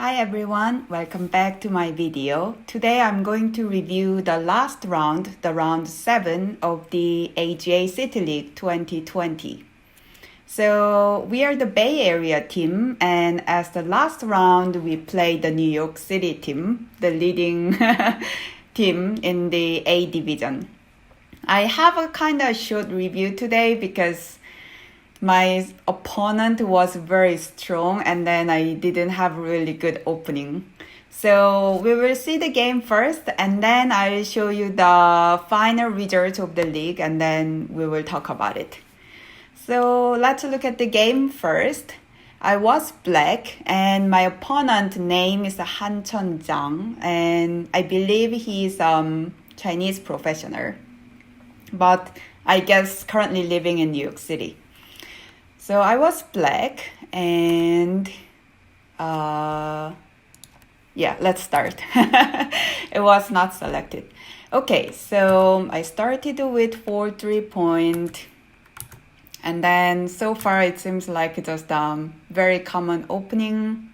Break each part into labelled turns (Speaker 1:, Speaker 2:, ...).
Speaker 1: Hi everyone, welcome back to my video. Today I'm going to review the last round, the round 7 of the AGA City League 2020. So we are the Bay Area team, and as the last round we played the New York City team, the leading team in the A division. I have a kind of short review today because my opponent was very strong and then I didn't have really good opening. So we will see the game first and then I'll show you the final results of the league and then we will talk about it. So let's look at the game first. I was black and my opponent name is Hanchen Zhang, and I believe he's Chinese professional, but I guess currently living in New York City. So I was black and let's start. It was not selected. Okay, so I started with 4-3-point, and then so far it seems like just very common opening.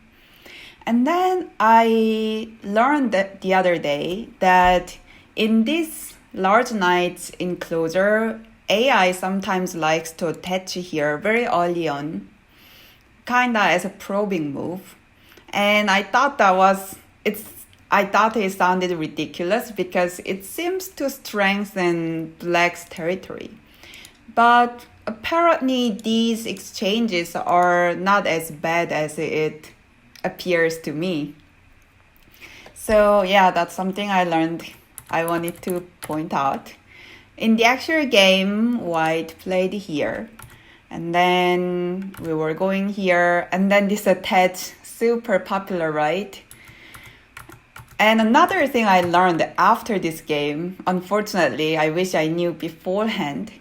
Speaker 1: And then I learned that the other day that in this large knights enclosure, AI sometimes likes to attach here very early on, kinda as a probing move. And I thought it sounded ridiculous because it seems to strengthen Black's territory. But apparently these exchanges are not as bad as it appears to me. So yeah, that's something I learned I wanted to point out. In the actual game, white played here, and then we were going here, and then this attach, super popular, right? And another thing I learned after this game, unfortunately, I wish I knew beforehand,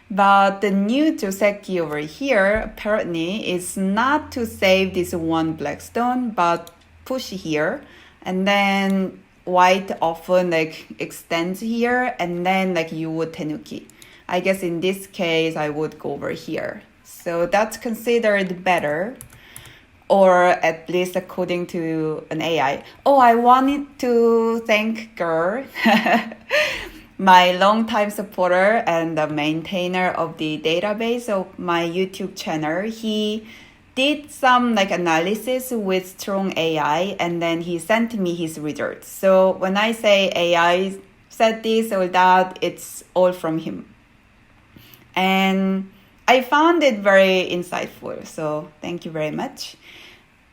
Speaker 1: but the new Joseki over here apparently is not to save this one black stone, but push here, and then white often extends here and then you would tenuki. I guess in this case I would go over here. So that's considered better, or at least according to an AI. Oh, I wanted to thank Girl, my longtime supporter and the maintainer of the database of my YouTube channel. He did some analysis with strong AI and then he sent me his results. So when I say AI said this or that, it's all from him. And I found it very insightful. So thank you very much.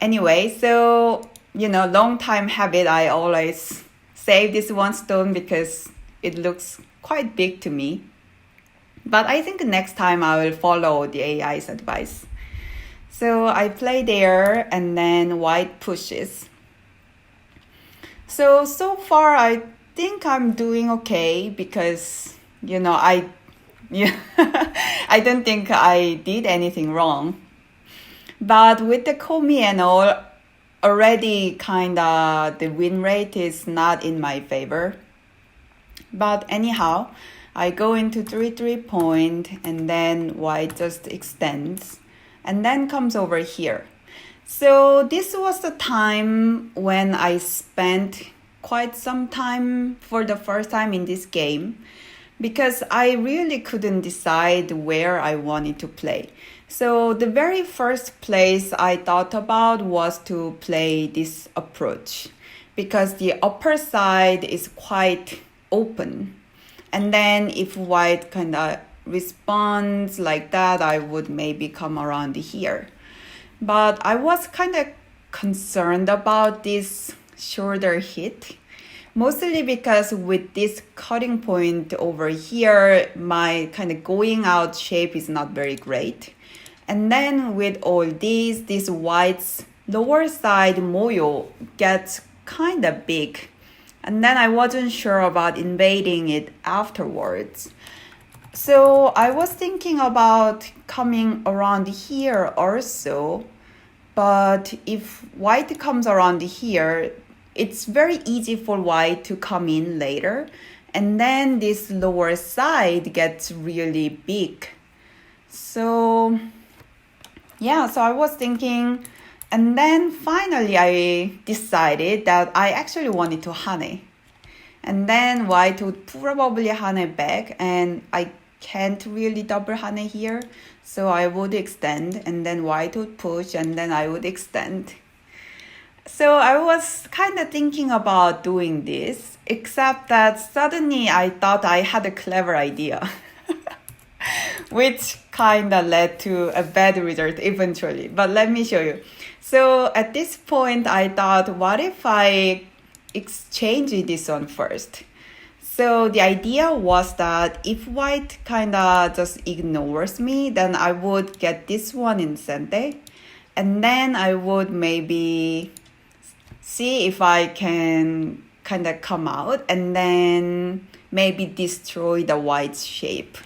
Speaker 1: Anyway, so, long time habit, I always save this one stone because it looks quite big to me. But I think next time I will follow the AI's advice. So I play there and then white pushes. So far I think I'm doing okay because, I don't think I did anything wrong. But with the Komi and all, already the win rate is not in my favor. But anyhow, I go into 3-3-point and then white just extends. And then comes over here. So this was the time when I spent quite some time for the first time in this game because I really couldn't decide where I wanted to play. So the very first place I thought about was to play this approach because the upper side is quite open. And then if white responds like that, I would maybe come around here. But I was concerned about this shoulder hit, mostly because with this cutting point over here, my going out shape is not very great. And then with all these, this white's lower side moyo gets big. And then I wasn't sure about invading it afterwards. So I was thinking about coming around here also, but if white comes around here, it's very easy for white to come in later, and then this lower side gets really big. So I was thinking And then finally I decided that I actually wanted to hane. And then white would probably hane back, and I can't really double hane here. So I would extend, and then white would push, and then I would extend. So I was kind of thinking about doing this, except that suddenly I thought I had a clever idea, which kind of led to a bad result eventually. But let me show you. So at this point, I thought, what if I exchange this one first? So the idea was that if white kind of just ignores me, then I would get this one in center, and then I would maybe see if I can kind of come out and then maybe destroy the white's shape.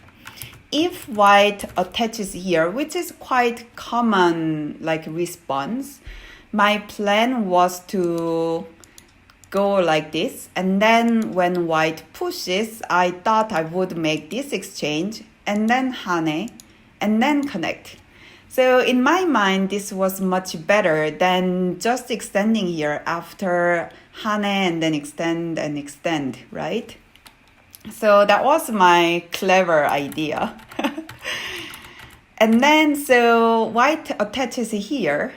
Speaker 1: If white attaches here, which is quite common like response, my plan was to go like this, and then when white pushes, I thought I would make this exchange and then hane and then connect. So in my mind, this was much better than just extending here after hane and then extend, right? So that was my clever idea. And then so white attaches here,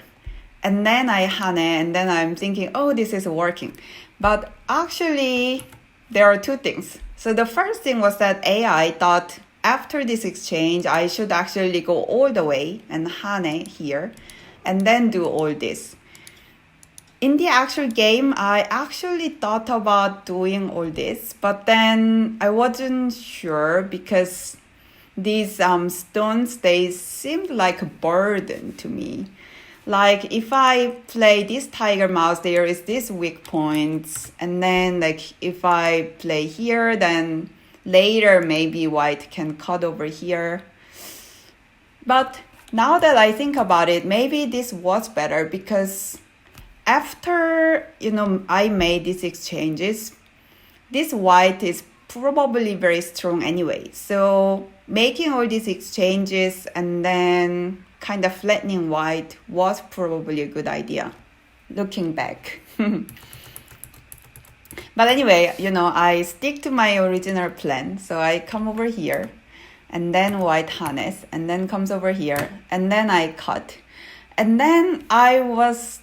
Speaker 1: and then I hane, and then I'm thinking, oh, this is working. But actually, there are two things. So the first thing was that AI thought after this exchange, I should actually go all the way and hane here, and then do all this. In the actual game, I actually thought about doing all this, but then I wasn't sure because these stones, they seemed like a burden to me. Like if I play this tiger mouse, there is this weak points, and then like if I play here, then later maybe white can cut over here. But now that I think about it, maybe this was better because after, I made these exchanges, this white is probably very strong anyway. So making all these exchanges and then kind of flattening white was probably a good idea, looking back. But anyway, I stick to my original plan. So I come over here, and then white harness, and then comes over here, and then I cut. And then I was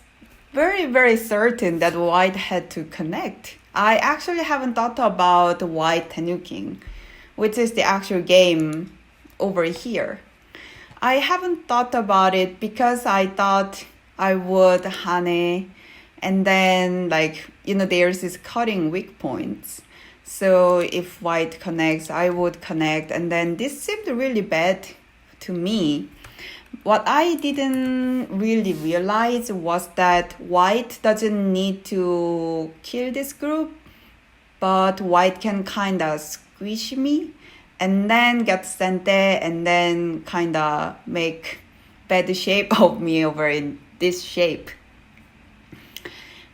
Speaker 1: very, very certain that white had to connect. I actually haven't thought about white tenuking, which is the actual game over here. I haven't thought about it because I thought I would hane, and then there's this cutting weak points. So if white connects, I would connect, and then this seemed really bad to me. What I didn't really realize was that white doesn't need to kill this group, but white can kind of squish me and then get sent there and then kind of make bad shape of me over in this shape.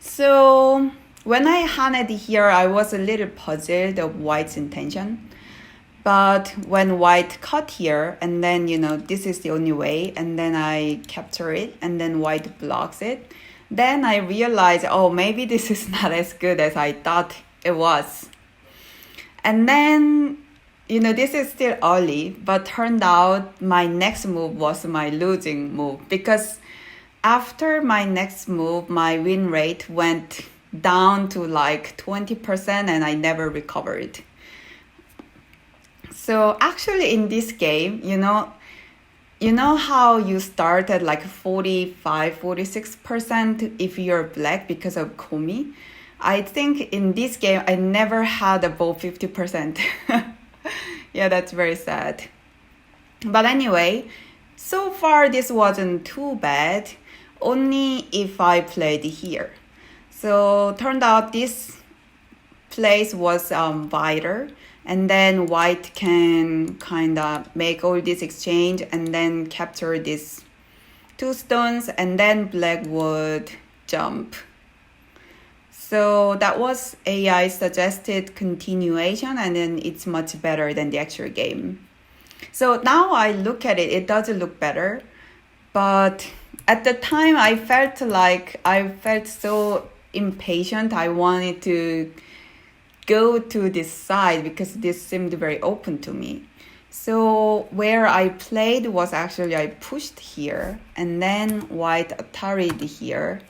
Speaker 1: So when I haned here, I was a little puzzled of white's intention. But when white cut here, and then, this is the only way, and then I capture it, and then white blocks it, then I realized, oh, maybe this is not as good as I thought it was. And then, this is still early, but turned out my next move was my losing move, because after my next move, my win rate went down to like 20% and I never recovered. So actually in this game, you know how you start at like 45, 46% if you're black because of Komi? I think in this game, I never had above 50%. Yeah, that's very sad. But anyway, so far this wasn't too bad, only if I played here. So turned out this place was wider, and then white can kind of make all this exchange and then capture these two stones, and then black would jump. So that was AI suggested continuation, and then it's much better than the actual game. So now I look at it, it does look better, but at the time I felt so impatient. I wanted to go to this side because this seemed very open to me. So where I played was actually I pushed here and then white Atari'd here.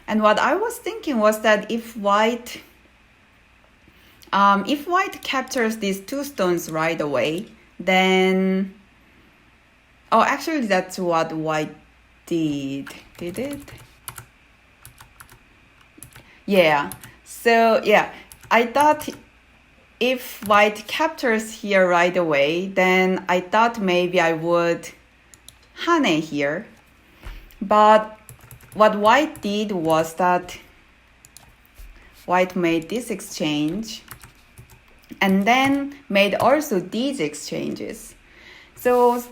Speaker 1: And what I was thinking was that if white captures these two stones right away, then actually that's what white did. Did it? Yeah. So yeah, I thought if white captures here right away, then I thought maybe I would Hane here. But what white did was that white made this exchange and then made also these exchanges. So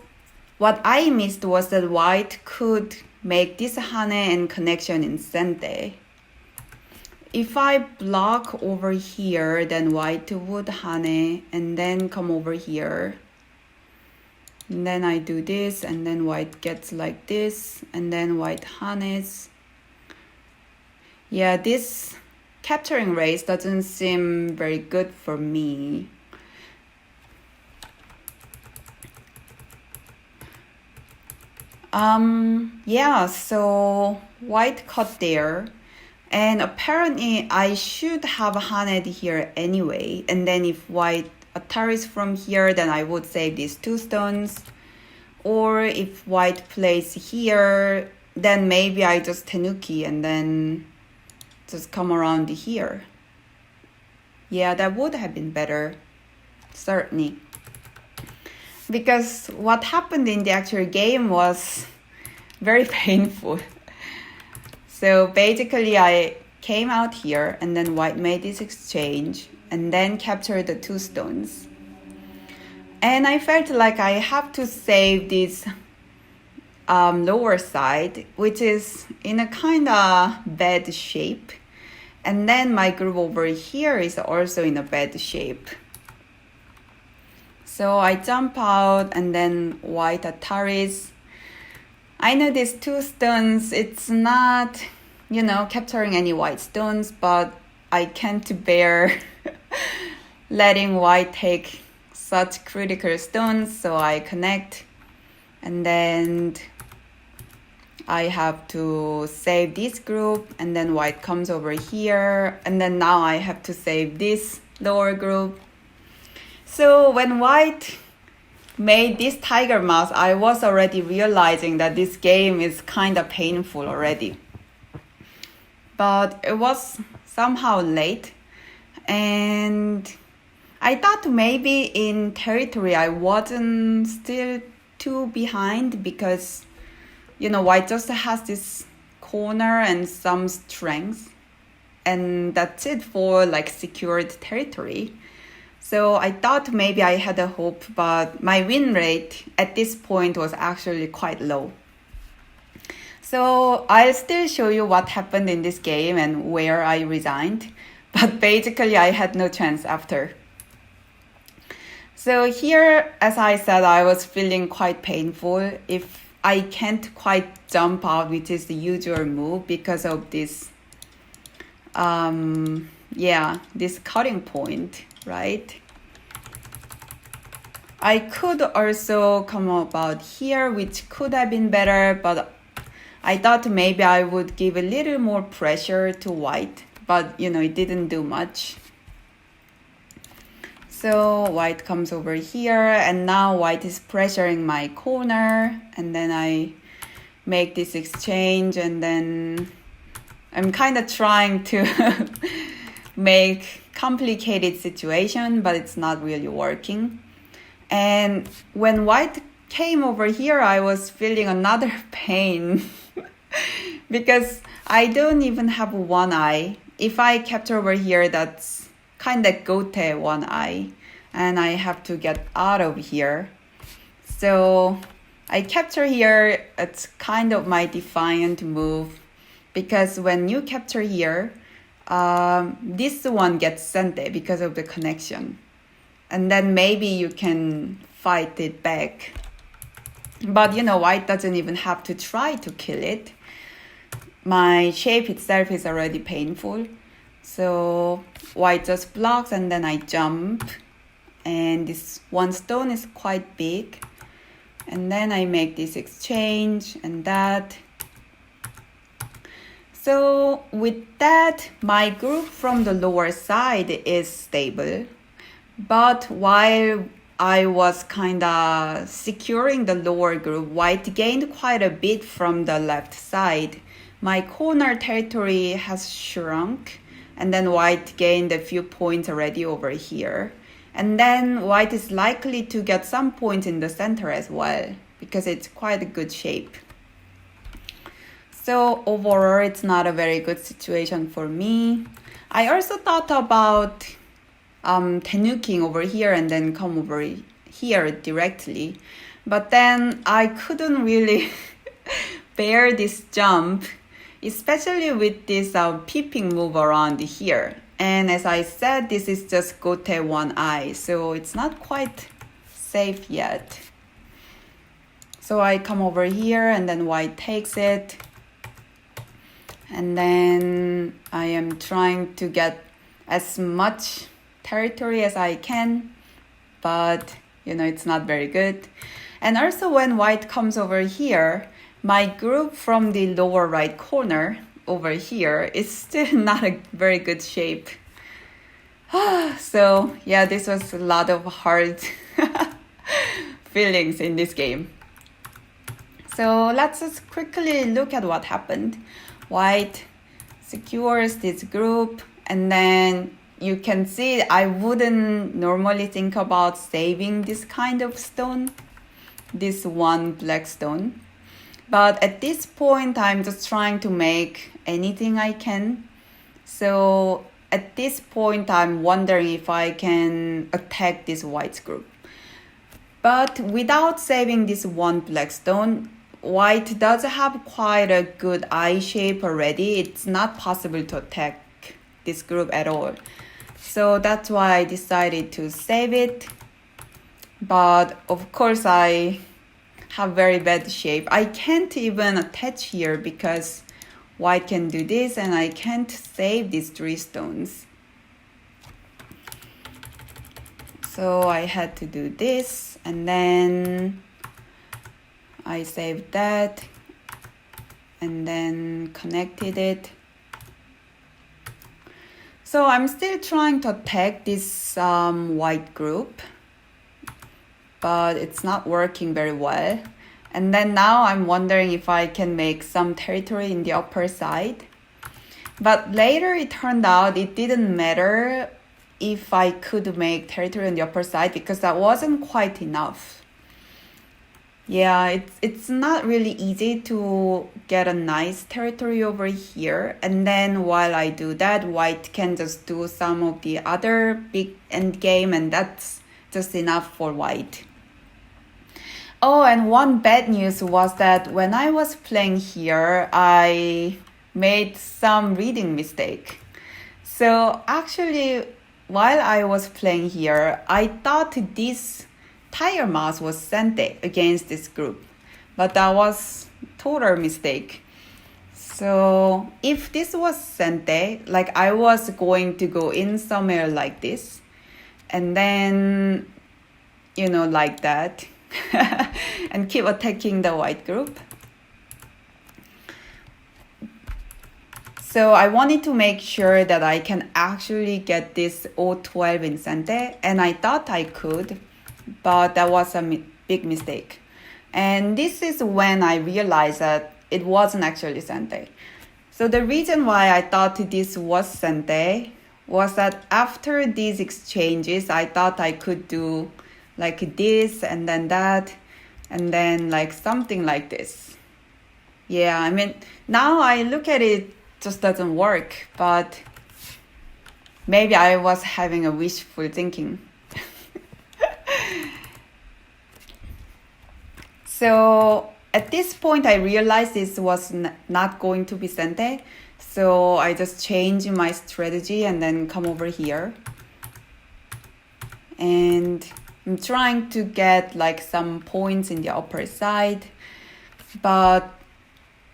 Speaker 1: what I missed was that white could make this Hane and connection in Sente. If I block over here, then white would Hane and then come over here. And then I do this and then white gets like this and then white Hanes. Yeah, this capturing race doesn't seem very good for me. Yeah, so white cut there. And apparently I should have Haned here anyway. And then if white Ataris from here, then I would save these two stones. Or if white plays here, then maybe I just Tenuki and then just come around here. Yeah, that would have been better, certainly. Because what happened in the actual game was very painful. So basically I came out here and then white made this exchange and then captured the two stones. And I felt like I have to save this lower side, which is in a kind of bad shape. And then my group over here is also in a bad shape. So I jump out and then white Ataris. I know these two stones, it's not, capturing any white stones, but I can't bear letting white take such critical stones, so I connect. And then I have to save this group, and then white comes over here, and then now I have to save this lower group. So when white made this tiger mouse, I was already realizing that this game is kind of painful already. But it was somehow late, and I thought maybe in territory I wasn't still too behind because, white just has this corner and some strength, and that's it for secured territory. So I thought maybe I had a hope, but my win rate at this point was actually quite low. So I'll still show you what happened in this game and where I resigned, but basically I had no chance after. So here, as I said, I was feeling quite painful if I can't quite jump out, which is the usual move because of this, this cutting point, right? I could also come about here, which could have been better, but I thought maybe I would give a little more pressure to white, but it didn't do much. So white comes over here, and now white is pressuring my corner, and then I make this exchange, and then I'm kind of trying to make complicated situation, but it's not really working. And when white came over here, I was feeling another pain because I don't even have one eye. If I capture over here, that's kind of gote one eye, and I have to get out of here. So I capture here, it's kind of my defiant move because when you capture here, this one gets sente because of the connection. And then maybe you can fight it back. But white doesn't even have to try to kill it. My shape itself is already painful. So white just blocks and then I jump. And this one stone is quite big. And then I make this exchange and that. So with that, my group from the lower side is stable. But while I was kind of securing the lower group, white gained quite a bit from the left side. My corner territory has shrunk, and then white gained a few points already over here. And then white is likely to get some points in the center as well, because it's quite a good shape. So overall, it's not a very good situation for me. I also thought about tenuking over here and then come over here directly. But then I couldn't really bear this jump, especially with this peeping move around here. And as I said, this is just gote one eye, so it's not quite safe yet. So I come over here and then white takes it. And then I am trying to get as much territory as I can, but it's not very good. And also when white comes over here, my group from the lower right corner over here is still not a very good shape. So yeah, this was a lot of hard feelings in this game. So let's just quickly look at what happened. White secures this group, and then you can see I wouldn't normally think about saving this kind of stone, this one black stone. But at this point, I'm just trying to make anything I can. So at this point, I'm wondering if I can attack this white group. But without saving this one black stone, white does have quite a good eye shape already. It's not possible to attack this group at all. So that's why I decided to save it. But of course, I have very bad shape. I can't even attach here because white can do this and I can't save these 3 stones. So I had to do this and then I saved that and then connected it. So I'm still trying to attack this white group, but it's not working very well. And then now I'm wondering if I can make some territory in the upper side. But later it turned out it didn't matter if I could make territory on the upper side because that wasn't quite enough. Yeah, it's not really easy to get a nice territory over here. And then while I do that, white can just do some of the other big end game, and that's just enough for white. Oh, and one bad news was that when I was playing here, I made some reading mistake. So actually, while I was playing here, I thought this tire mouse was sente against this group, but that was total mistake. So if this was sente, like I was going to go in somewhere like this, and then, like that, and keep attacking the white group. So I wanted to make sure that I can actually get this O12 in sente, and I thought I could, but that was a big mistake. And this is when I realized that it wasn't actually sente. So the reason why I thought this was sente was that after these exchanges, I thought I could do like this and then that, and then like something like this. Yeah, I mean, now I look at it, just doesn't work, but maybe I was having a wishful thinking. So at this point, I realized this was not going to be sente. So I just changed my strategy and then come over here. And I'm trying to get like some points in the upper side, but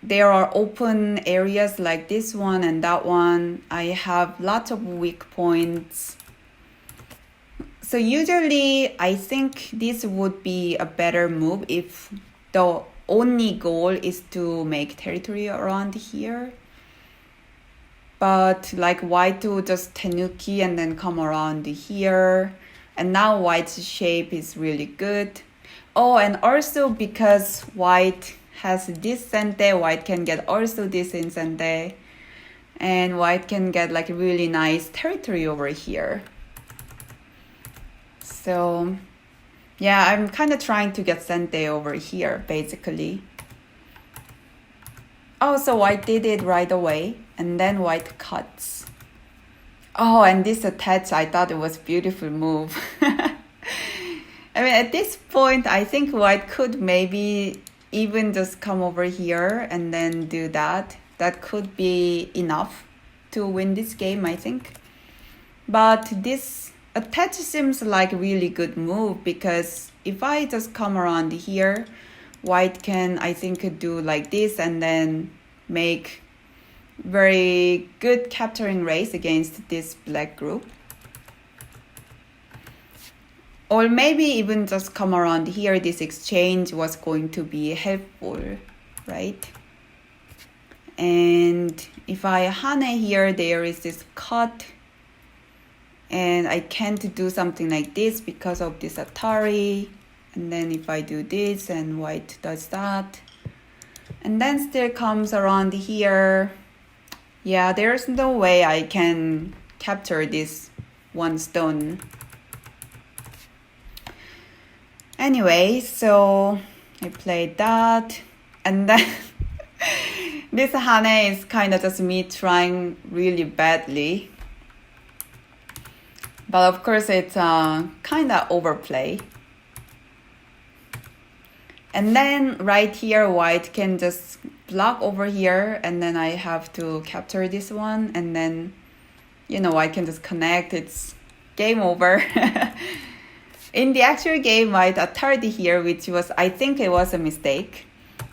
Speaker 1: there are open areas like this one and that one. I have lots of weak points. So usually I think this would be a better move if the only goal is to make territory around here. But like white to just tenuki and then come around here. And now white's shape is really good. Oh, and also because white has this sente, white can get also this in sente. And white can get like really nice territory over here. So yeah, I'm kind of trying to get sente over here, basically. Oh, so white did it right away. And then white cuts. Oh, and this attach, I thought it was a beautiful move. I mean, at this point, I think white could maybe even just come over here and then do that. That could be enough to win this game, I think. But this attach seems like a really good move because if I just come around here, white can, I think, do like this and then make very good capturing race against this black group. Or maybe even just come around here, this exchange was going to be helpful, right? And if I hane here, there is this cut. And I can't do something like this because of this Atari. And then if I do this and white does that. And then still comes around here. Yeah, there's no way I can capture this one stone. Anyway, so I played that. And then this hane is kind of just me trying really badly. But of course, it's kind of overplay. And then right here, white can just block over here. And then I have to capture this one. And then, I can just connect. It's game over. In the actual game, white attacked here, which was, I think it was a mistake.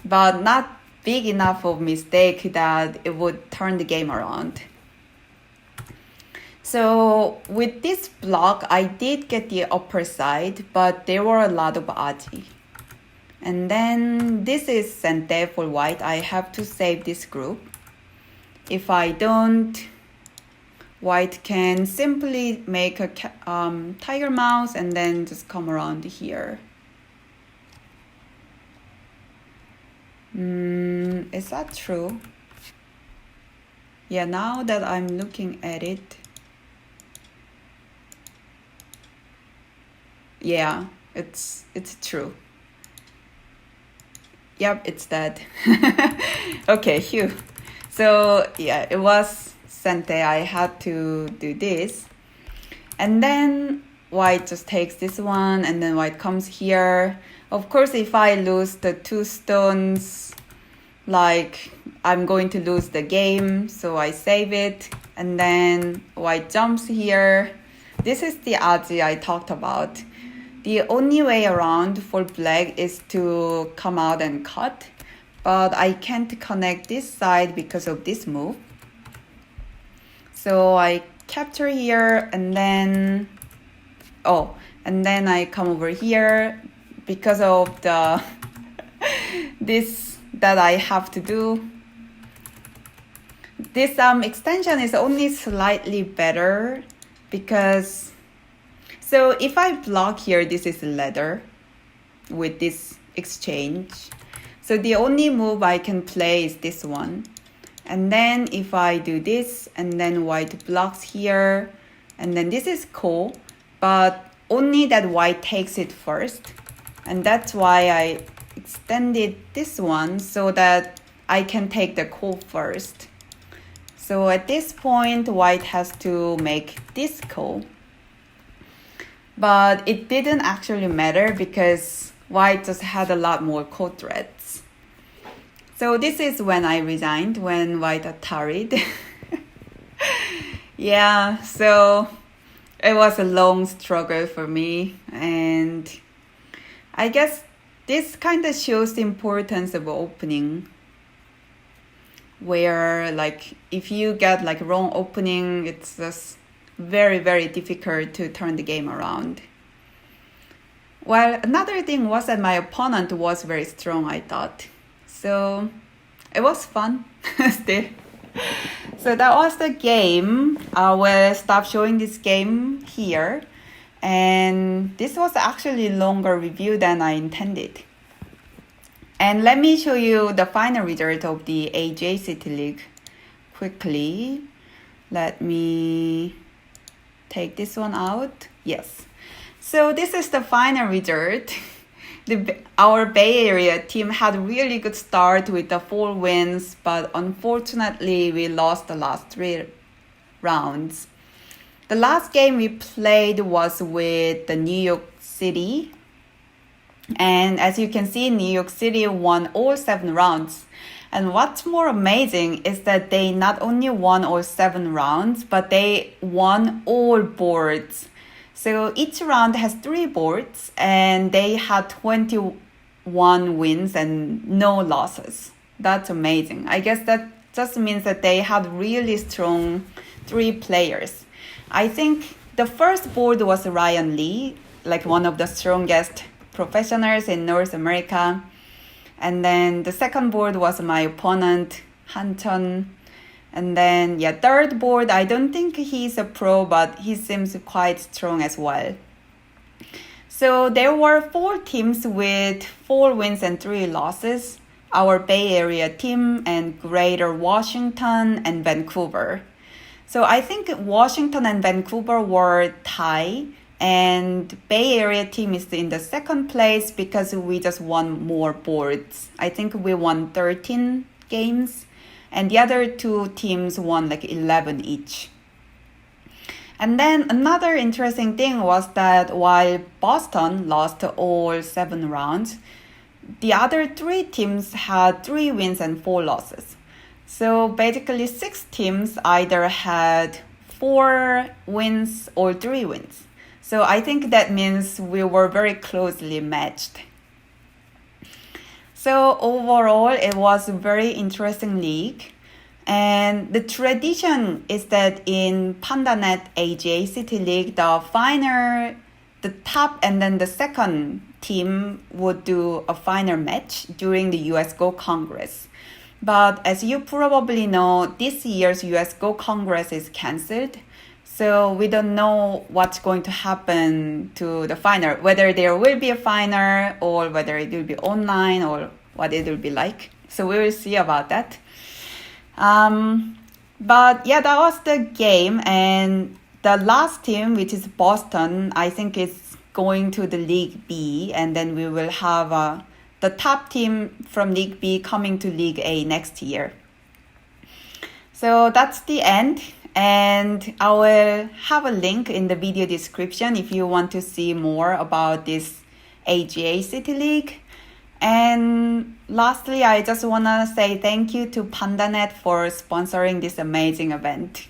Speaker 1: But not big enough of mistake that it would turn the game around. So with this block, I did get the upper side, but there were a lot of AGA. And then this is sente for white. I have to save this group. If I don't, white can simply make a tiger mouse and then just come around here. Is that true? Yeah, now that I'm looking at it, yeah, it's true. Yep, it's that. Okay, phew. So yeah, it was sente. I had to do this. And then white just takes this one and then white comes here. Of course, if I lose the two stones, like I'm going to lose the game. So I save it. And then white jumps here. This is the AGA I talked about. The only way around for black is to come out and cut, but I can't connect this side because of this move. So I capture here and then, and then I come over here because of the this that I have to do. This extension is only slightly better because, so if I block here, this is leather with this exchange. So the only move I can play is this one. And then if I do this and then white blocks here, and then this is cool, but only that white takes it first. And that's why I extended this one so that I can take the cool first. So at this point, white has to make this cool. But it didn't actually matter because white just had a lot more code threads. So this is when I resigned, when white ataried. Yeah, so it was a long struggle for me, and I guess this kind of shows the importance of opening, where like if you get like wrong opening, it's just very, very difficult to turn the game around. Well, another thing was that my opponent was very strong, I thought. So it was fun still. So that was the game. I will stop showing this game here. And this was actually longer review than I intended. And let me show you the final result of the AGA City League quickly. Let me take this one out. Yes. So this is the final result. Our Bay Area team had a really good start with the 4 wins, but unfortunately we lost the last 3 rounds. The last game we played was with the New York City. And as you can see, New York City won all 7 rounds. And what's more amazing is that they not only won all 7 rounds, but they won all boards. So each round has 3 boards, and they had 21 wins and no losses. That's amazing. I guess that just means that they had really strong 3 players. I think the first board was Ryan Lee, like one of the strongest professionals in North America. And then the second board was my opponent, Hanchen. And then, third board, I don't think he's a pro, but he seems quite strong as well. So there were 4 teams with 4 wins and 3 losses. Our Bay Area team and Greater Washington and Vancouver. So I think Washington and Vancouver were tied. And Bay Area team is in the second place because we just won more boards. I think we won 13 games. And the other 2 teams won like 11 each. And then another interesting thing was that while Boston lost all 7 rounds, the other 3 teams had 3 wins and 4 losses. So basically 6 teams either had 4 wins or 3 wins. So I think that means we were very closely matched. So overall, it was a very interesting league. And the tradition is that in PandaNet AGA City League, the top and then the second team would do a final match during the US Go Congress. But as you probably know, this year's US Go Congress is canceled. So we don't know what's going to happen to the final, whether there will be a final or whether it will be online or what it will be like. So we will see about that. But that was the game. And the last team, which is Boston, I think is going to the League B. And then we will have the top team from League B coming to League A next year. So that's the end. And I will have a link in the video description if you want to see more about this AGA City League. And lastly, I just want to say thank you to PandaNet for sponsoring this amazing event.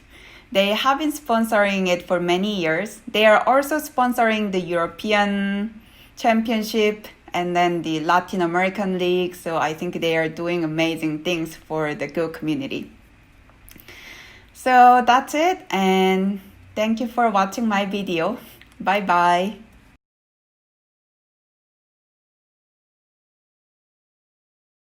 Speaker 1: They have been sponsoring it for many years. They are also sponsoring the European Championship and then the Latin American League. So I think they are doing amazing things for the Go community. So that's it, and thank you for watching my video. Bye bye.